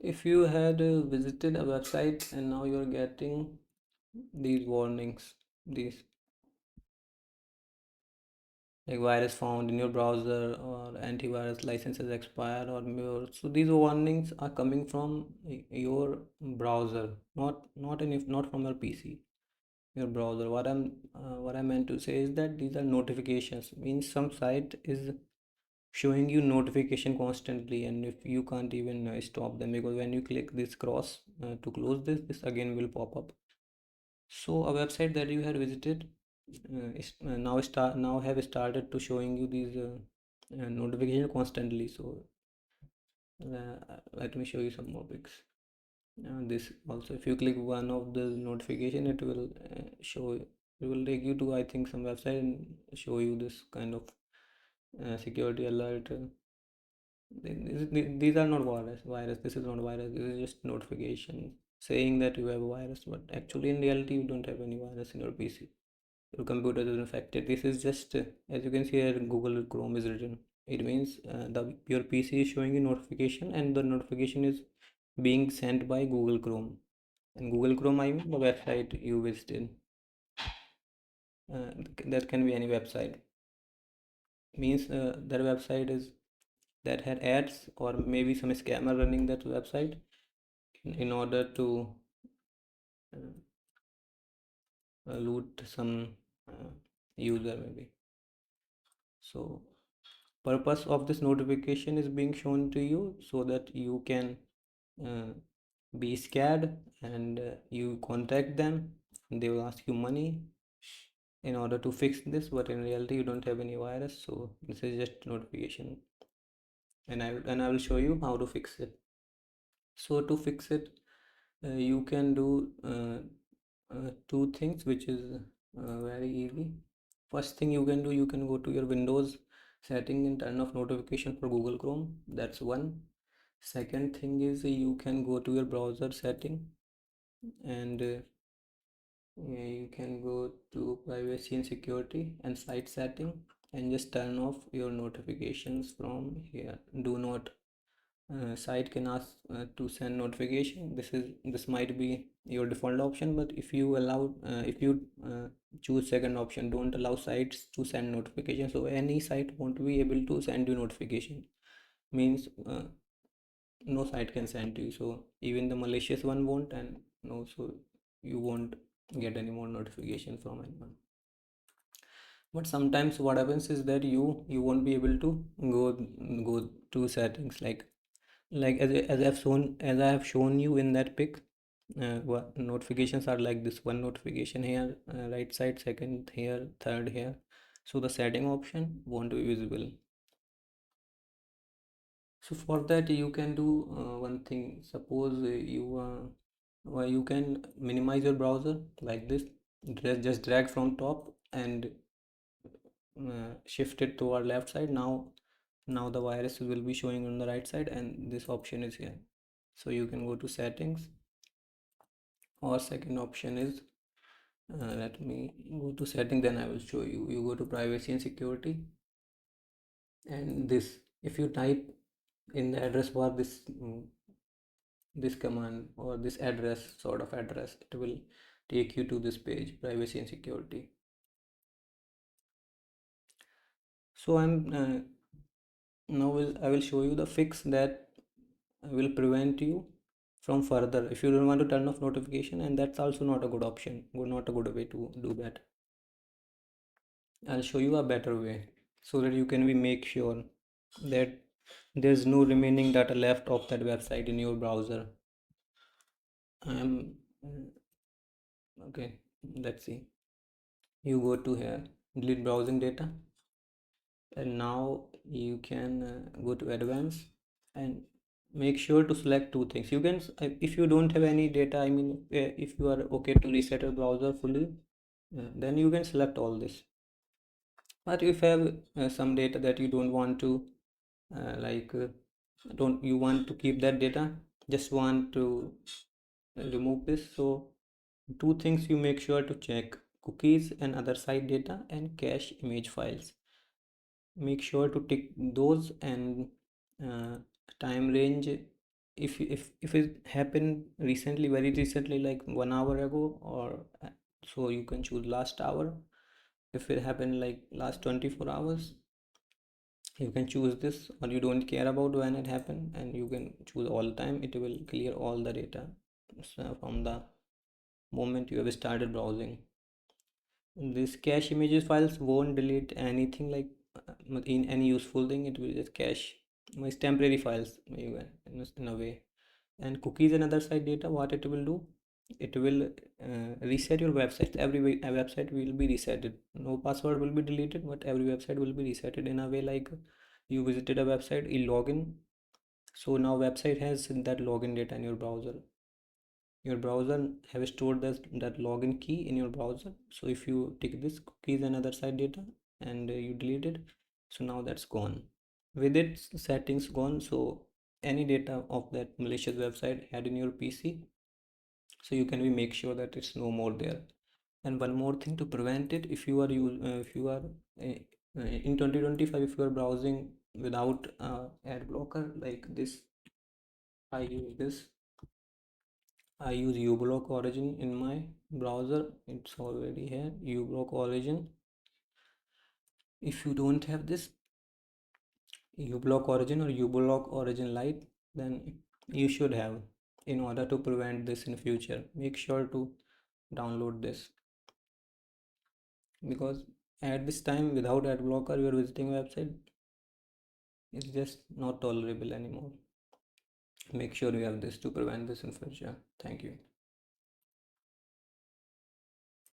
If you had visited a website and now you're getting these warnings, these like virus found in your browser or antivirus licenses expire or more. So these warnings are coming from your browser, not from your PC. Your browser. What I meant to say is that these are notifications. Means some site is showing you notification constantly, and if you can't even stop them, because when you click this cross to close this again will pop up. So a website that you had visited now have started to showing you these notification constantly. So let me show you some more pics. This also, if you click one of the notification, it will it will take you to, I think, some website and show you this kind of security alert. These are not virus. This is not virus. This is just notification saying that you have a virus, but actually in reality you don't have any virus in your PC. Your computer is infected. This is just as you can see here, Google Chrome is written. It means the your PC is showing a notification, and the notification is being sent by Google Chrome. And Google Chrome, I mean the website you visited. Uh, that can be any website. Means their website is that had ads, or maybe some scammer running that website in order to uh, loot some user maybe. So purpose of this notification is being shown to you so that you can uh, be scared, and you contact them, and they will ask you money in order to fix this, but in reality you don't have any virus. So this is just notification, and I will show you how to fix it. So to fix it, you can do two things, which is very easy. First thing you can do, you can go to your Windows setting and turn off notification for Google Chrome. That's one. Second thing is you can go to your browser setting, and you can go to privacy and security and site setting, and just turn off your notifications from here. Do not site can ask to send notification. This might be your default option, but if you choose second option, don't allow sites to send notification, so any site won't be able to send you notification. Means no site can send to you, so even the malicious one won't, and no, so you won't get any more notification from anyone. But sometimes what happens is that you won't be able to go to settings, like as I have shown you in that pic. What notifications are like this: one notification here, right side, second here, third here. So the setting option won't be visible. So for that you can do one thing. Suppose you can minimize your browser like this. Just drag from top and shift it to our left side. Now the virus will be showing on the right side, and this option is here. So you can go to settings, or second option is let me go to setting, then I will show you. You go to privacy and security, and this, if you type in the address bar this command or this address, sort of address, it will take you to this page, privacy and security. So I will show you the fix that will prevent you from further, if you don't want to turn off notification, and that's also not a good option, not a good way to do that. I'll show you a better way so that you can be make sure that there's no remaining data left of that website in your browser. I'm okay. Let's see. You go to here, delete browsing data, and now you can go to advanced and make sure to select two things. You can if you don't have any data, I mean if you are okay to reset your browser fully, then you can select all this. But if you have some data that you don't want to like don't you want to keep that data, just want to remove this, so two things you make sure to check: cookies and other site data, and cache image files. Make sure to tick those, and uh, time range if it happened recently, very recently, like 1 hour ago, or so you can choose last hour. If it happened like last 24 hours, you can choose this, or you don't care about when it happened, and you can choose all time. It will clear all the data, so from the moment you have started browsing. This cache images files won't delete anything, like in any useful thing. It will just cache my temporary files, you can, in a way. And cookies and other site data, what it will do, it will reset your website. A website will be resetted. No password will be deleted, but every website will be resetted in a way, like you visited a website, you login, so now website has that login data in your browser. Your browser have stored that login key in your browser. So if you take this cookies and other site data and you delete it, so now that's gone, with its settings gone. So any data of that malicious website had in your PC, so you can be make sure that it's no more there. And one more thing to prevent it, if you are if you are in 2025, if you are browsing without ad blocker like this, I use this. I use uBlock Origin in my browser. It's already here. uBlock Origin. If you don't have this uBlock Origin or uBlock Origin Lite, then you should have, in order to prevent this in future. Make sure to download this, because at this time without ad blocker you are visiting a website, it's just not tolerable anymore. Make sure you have this to prevent this in future. Thank you.